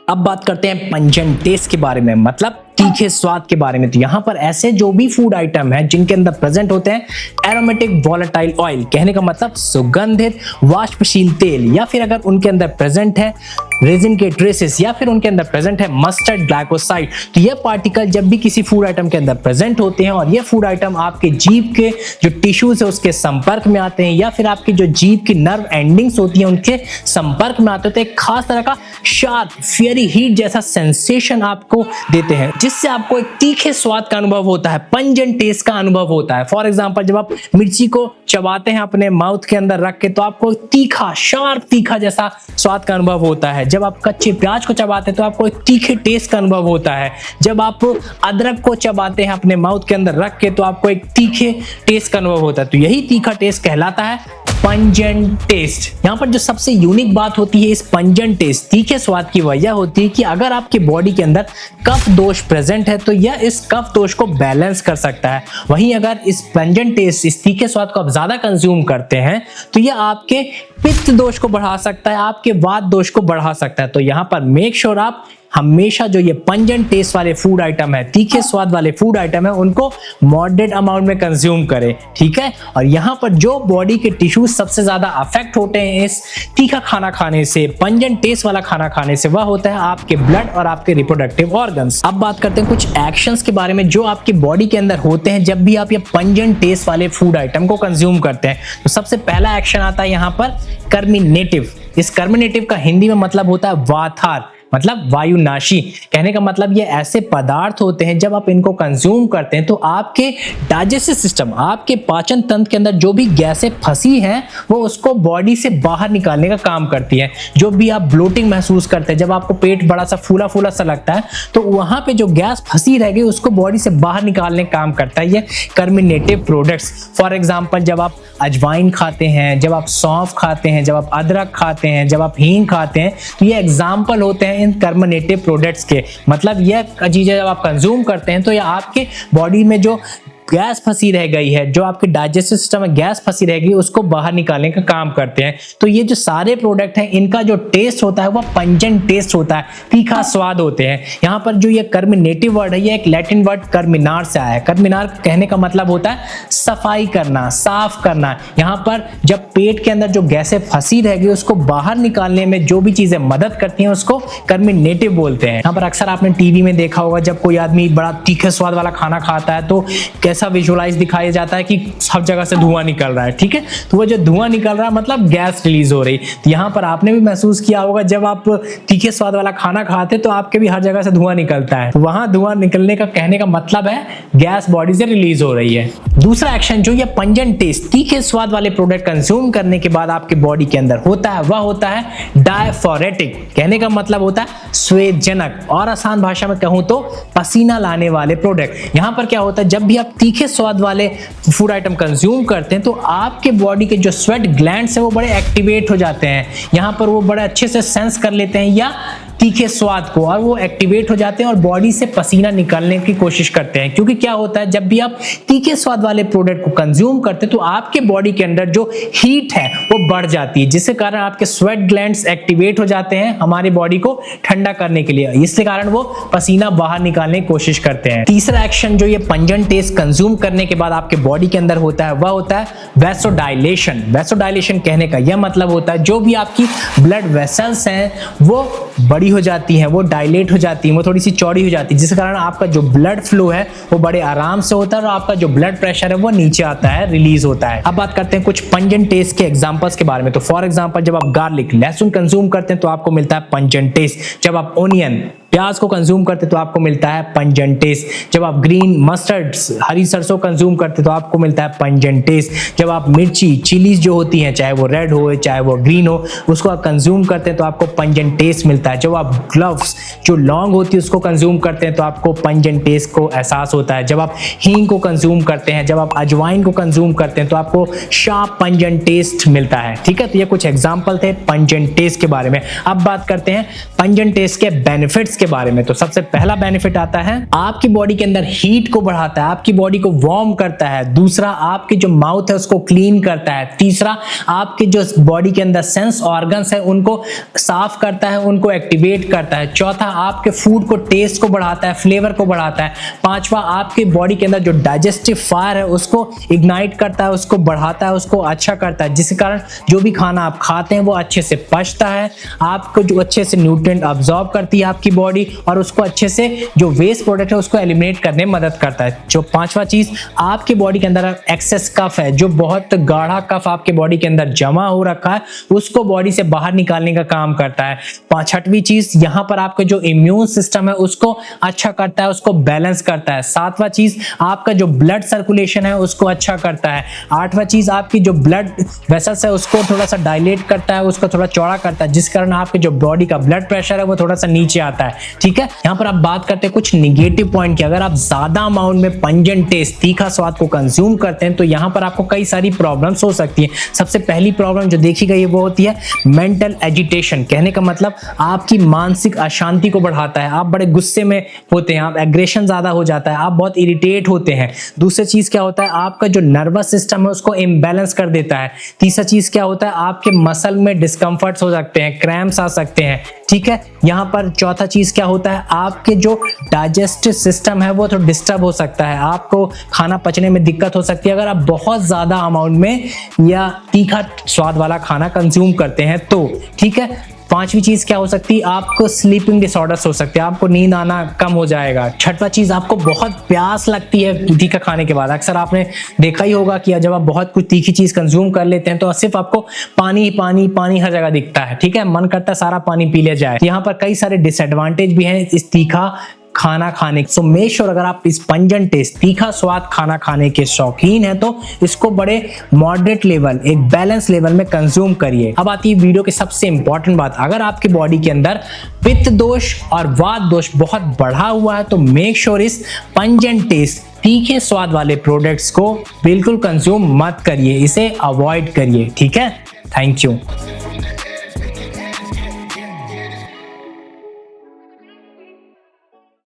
अब बात करते हैं पंजेंट टेस्ट के बारे में, मतलब तीखे स्वाद के बारे में। तो यहाँ पर ऐसे जो भी फूड आइटम है जिनके अंदर प्रेजेंट होते हैं एरोमेटिक वोलेटाइल ऑयल, कहने का मतलब सुगंधित वाष्पशील तेल, या फिर अगर उनके अंदर प्रेजेंट है रेजिन के ट्रेसेस, या फिर उनके अंदर प्रेजेंट है मस्टर्ड ग्लाइकोसाइड, तो ये पार्टिकल जब भी किसी फूड आइटम के अंदर प्रेजेंट होते हैं और ये फूड आइटम आपके जीभ के जो टिश्यूज है उसके संपर्क में आते हैं, या फिर आपकी जो जीभ की नर्व एंडिंग्स होती हैं उनके संपर्क में आते हैं, तो एक खास तरह का शार्प फियरी हीट जैसा सेंसेशन आपको देते हैं, जिससे आपको एक तीखे स्वाद का अनुभव होता है, पंजेंट टेस्ट का अनुभव होता है। फॉर एग्जांपल, जब आप मिर्ची को चबाते हैं अपने माउथ के अंदर रख के, तो आपको तीखा, शार्प तीखा जैसा स्वाद का अनुभव होता है। जब आप कच्चे प्याज को चबाते हैं तो आपको एक तीखे टेस्ट का अनुभव होता है। जब आप अदरक को चबाते हैं अपने माउथ के अंदर रख के, तो आपको एक तीखे टेस्ट का अनुभव होता है। तो यही तीखा टेस्ट कहलाता है पंजेंट टेस्ट। यहाँ पर जो सबसे यूनिक बात होती है इस पंजेंट टेस्ट, तीखे स्वाद की वजह होती है कि अगर आपकी बॉडी के अंदर कफ दोष प्रेजेंट है तो यह इस कफ दोष को बैलेंस कर सकता है। वहीं अगर इस पंजेंट टेस्ट, इस तीखे स्वाद को आप ज्यादा कंज्यूम करते हैं तो यह आपके पित्त दोष को बढ़ा सकता है, आपके वात दोष को बढ़ा सकता है। तो यहाँ पर मेक श्योर आप हमेशा जो ये पंजेंट टेस्ट वाले फूड आइटम है, तीखे स्वाद वाले फूड आइटम है, उनको मॉडरेट अमाउंट में कंज्यूम करें, ठीक है। और यहाँ पर जो बॉडी के टिश्यूज सबसे ज्यादा अफेक्ट होते हैं इस तीखा खाना खाने से, पंजेंट टेस्ट वाला खाना खाने से, वह होता है आपके ब्लड और आपके रिप्रोडक्टिव ऑर्गन्स। अब बात करते हैं कुछ एक्शंस के बारे में जो आपकी बॉडी के अंदर होते हैं जब भी आप ये पंजेंट टेस्ट वाले फूड आइटम को कंज्यूम करते हैं। तो सबसे पहला एक्शन आता है यहाँ पर कर्मिनेटिव। इस कर्मिनेटिव का हिंदी में मतलब होता है वाथार, मतलब वायुनाशी। कहने का मतलब ये ऐसे पदार्थ होते हैं जब आप इनको कंज्यूम करते हैं तो आपके डाइजेस्टिव सिस्टम, आपके पाचन तंत्र के अंदर जो भी गैसें फंसी हैं वो उसको बॉडी से बाहर निकालने का काम करती है। जो भी आप ब्लोटिंग महसूस करते हैं, जब आपको पेट बड़ा सा फूला फूला सा लगता है, तो वहां पे जो गैस फंसी रह गई उसको बॉडी से बाहर निकालने का काम करता है ये कर्मिनेटिव प्रोडक्ट्स। फॉर एग्जाम्पल, जब आप अजवाइन खाते हैं, जब आप सौंफ खाते हैं, जब आप अदरक खाते हैं, जब आप हींग खाते हैं, तो ये एग्जाम्पल होते हैं इन कर्मिनेटिव प्रोडक्ट्स के। मतलब यह चीजें जब आप कंज्यूम करते हैं तो ये आपके बॉडी में जो गैस फंसी रह गई है, जो आपके डाइजेस्टिव सिस्टम में गैस फंसी रह गई, उसको बाहर निकालने का काम करते हैं। तो ये जो सारे प्रोडक्ट हैं इनका जो टेस्ट होता है वो पंजेंट टेस्ट होता है, तीखा स्वाद होते हैं। यहाँ पर जो ये कर्मिनेटिव वर्ड है ये एक लैटिन वर्ड कर्मिनार से आया है। कर्मिनार कहने का मतलब होता है सफाई करना, साफ करना। यहाँ पर जब पेट के अंदर जो गैसें फंसी रह गई उसको बाहर निकालने में जो भी चीजें मदद करती हैं उसको कर्मिनेटिव बोलते हैं। यहाँ पर अक्सर आपने टीवी में देखा होगा जब कोई आदमी बड़ा तीखे स्वाद वाला खाना खाता है तो ऐसा विजुअलाइज दिखाया जाता है कि सब जगह से धुआं निकल रहा है, ठीक है। तो वो जो धुआं निकल रहा है मतलब गैस रिलीज हो रही। तो यहाँ पर आपने भी महसूस किया होगा जब आप तीखे स्वाद वाला खाना खाते तो आपके भी हर जगह से धुआं निकलता है। वहां धुआं निकलने का कहने का मतलब है गैस बॉडी से रिलीज हो रही है। दूसरा एक्शन जो ये पंजेंट टेस्ट, तीखे स्वाद वाले प्रोडक्ट कंज्यूम करने के बाद आपके बॉडी के अंदर होता है वह होता है डायफोरेटिक। कहने का मतलब होता है स्वेदजनक, और आसान भाषा में कहूं तो पसीना लाने वाले प्रोडक्ट। यहाँ पर क्या होता है, जब भी आप तीखे स्वाद वाले फूड आइटम कंज्यूम करते हैं तो आपके बॉडी के जो स्वेट ग्लैंड्स हैं वो बड़े एक्टिवेट हो जाते हैं। यहाँ पर वो बड़े अच्छे से सेंस कर लेते हैं या तीखे स्वाद को, और वो एक्टिवेट हो जाते हैं और बॉडी से पसीना निकालने की कोशिश करते हैं। क्योंकि क्या होता है, जब भी आप तीखे स्वाद वाले प्रोडक्ट को कंज्यूम करते हैं तो आपके बॉडी के अंदर जो हीट है वो बढ़ जाती है, जिसके कारण आपके स्वेट ग्लैंड्स एक्टिवेट हो जाते हैं हमारी बॉडी को ठंडा करने के लिए। इसके कारण वो पसीना बाहर निकालने की कोशिश करते हैं। तीसरा एक्शन जो ये पंजेंट टेस्ट कंज्यूम करने के बाद आपके बॉडी के अंदर होता है वह होता है वैसोडाइलेशन। वैसोडाइलेशन कहने का यह मतलब होता है जो भी आपकी ब्लड वेसल्स हैं वो बड़ी हो जाती हैं, वो डायलेट हो जाती हैं, वो थोड़ी सी चौड़ी हो जाती है, जिस कारण आपका जो ब्लड फ्लो है वो बड़े आराम से होता है और आपका जो ब्लड प्रेशर है वो नीचे आता है, रिलीज होता है। अब बात करते हैं कुछ पंजेंट टेस्ट के एग्जांपल्स के बारे में। तो फॉर एग्जांपल, जब आप गार्लिक, लहसुन कंज्यूम करते हैं तो आपको मिलता है पंजेंट टेस्ट। जब आप ओनियन, प्याज को कंज्यूम करते तो आपको मिलता है पंजेंट टेस्ट। जब आप ग्रीन मस्टर्ड, हरी सरसों कंज्यूम करते तो आपको मिलता है पंजेंट टेस्ट। जब आप मिर्ची, चिलीज जो होती हैं, चाहे वो रेड हो चाहे वो ग्रीन हो, उसको आप कंज्यूम करते हैं तो आपको पंजेंट टेस्ट मिलता है। जब आप ग्लव्स, जो लौंग होती है, उसको कंज्यूम करते हैं तो आपको पंजेंट टेस्ट को एहसास होता है। जब आप हींग को कंज्यूम करते हैं, जब आप अजवाइन को कंज्यूम करते हैं तो आपको शार्प पंजेंट टेस्ट मिलता है, ठीक है। तो ये कुछ एग्जाम्पल थे पंजेंट टेस्ट के बारे में। अब बात करते हैं पंजेंट टेस्ट के बेनिफिट्स के के बारे में, तो सबसे पहला बेनिफिट आता है आपकी बॉडी के अंदर हीट को बढ़ाता है, आपकी बॉडी को वार्म करता है। दूसरा, आपकी जो माउथ है उसको क्लीन करता है। तीसरा, आपके जो बॉडी के अंदर सेंस ऑर्गन्स है उनको साफ करता है, उनको एक्टिवेट करता है। चौथा, आपके फूड को टेस्ट को बढ़ाता है, फ्लेवर को बढ़ाता है। पांचवा, आपके बॉडी के अंदर जो डाइजेस्टिव फायर है उसको इग्नाइट करता है, उसको बढ़ाता है, उसको अच्छा करता है, जिसके कारण जो भी खाना आप खाते हैं वो अच्छे से पचता है, आपको जो अच्छे से न्यूट्रिएंट अब्सॉर्ब करती है आपकी बॉडी, और उसको अच्छे से जो वेस्ट प्रोडक्ट है उसको एलिमिनेट करने में मदद करता है। जो पांचवा चीज, आपके बॉडी के अंदर एक्सेस कफ है, जो बहुत गाढ़ा कफ आपके बॉडी के अंदर जमा हो रखा है, उसको बॉडी से बाहर निकालने का काम करता है। छठवीं चीज, यहां पर आपके जो इम्यून सिस्टम है उसको अच्छा करता है, उसको बैलेंस करता है। सातवां चीज, आपका जो ब्लड सर्कुलेशन है उसको अच्छा करता है। आठवां चीज, आपकी जो ब्लड वेसल्स है उसको थोड़ा सा डायलेट करता है, उसको थोड़ा चौड़ा करता है, जिस कारण आपके जो बॉडी का ब्लड प्रेशर है वो थोड़ा सा नीचे आता है। ठीक है, यहाँ पर आप बात करते हैं कुछ निगेटिव पॉइंट की। अगर आप ज्यादा अमाउंट में पंजेंट टेस्ट, तीखा स्वाद को कंज्यूम करते हैं तो यहाँ पर आपको कई सारी प्रॉब्लम्स हो सकती है। सबसे पहली प्रॉब्लम जो देखी गई है वो होती है मेंटल एजिटेशन। कहने का मतलब आपकी मानसिक अशांति को बढ़ाता है, आप बड़े गुस्से में होते हैं, आप एग्रेशन ज्यादा हो जाता है, आप बहुत इरिटेट होते हैं। दूसरी चीज क्या होता है, आपका जो नर्वस सिस्टम है उसको इम्बैलेंस कर देता है। तीसरा चीज क्या होता है, आपके मसल में डिस्कम्फर्ट्स हो सकते हैं, क्रैम्प्स आ सकते हैं। ठीक है, यहाँ पर चौथा चीज क्या होता है, आपके जो डाइजेस्टिव सिस्टम है वो थोड़ा डिस्टर्ब हो सकता है, आपको खाना पचने में दिक्कत हो सकती है अगर आप बहुत ज्यादा अमाउंट में या तीखा स्वाद वाला खाना कंज्यूम करते हैं तो। ठीक है, पांचवी चीज क्या हो सकती है, आपको स्लीपिंग डिसऑर्डर्स हो सकते हैं, आपको नींद आना कम हो जाएगा। छठवां चीज, आपको बहुत प्यास लगती है तीखा खाने के बाद। अक्सर आपने देखा ही होगा कि जब आप बहुत कुछ तीखी चीज कंज्यूम कर लेते हैं तो सिर्फ आपको पानी पानी पानी हर जगह दिखता है। ठीक है, मन करता है सारा पानी पी लिया जाए। यहाँ पर कई सारे डिसएडवांटेज भी हैं इस तीखा खाना खाने। सो मेक श्योर अगर आप इस पंजेंट टेस्ट, तीखा स्वाद खाना खाने के शौकीन हैं तो इसको बड़े मॉडरेट लेवल, एक बैलेंस लेवल में कंज्यूम करिए। अब आती है वीडियो की सबसे इंपॉर्टेंट बात, अगर आपकी बॉडी के अंदर पित्त दोष और वात दोष बहुत बढ़ा हुआ है तो मेक श्योर इस पंजेंट टेस्ट, तीखे स्वाद वाले प्रोडक्ट्स को बिल्कुल कंज्यूम मत करिए, इसे अवॉइड करिए। ठीक है, थैंक यू।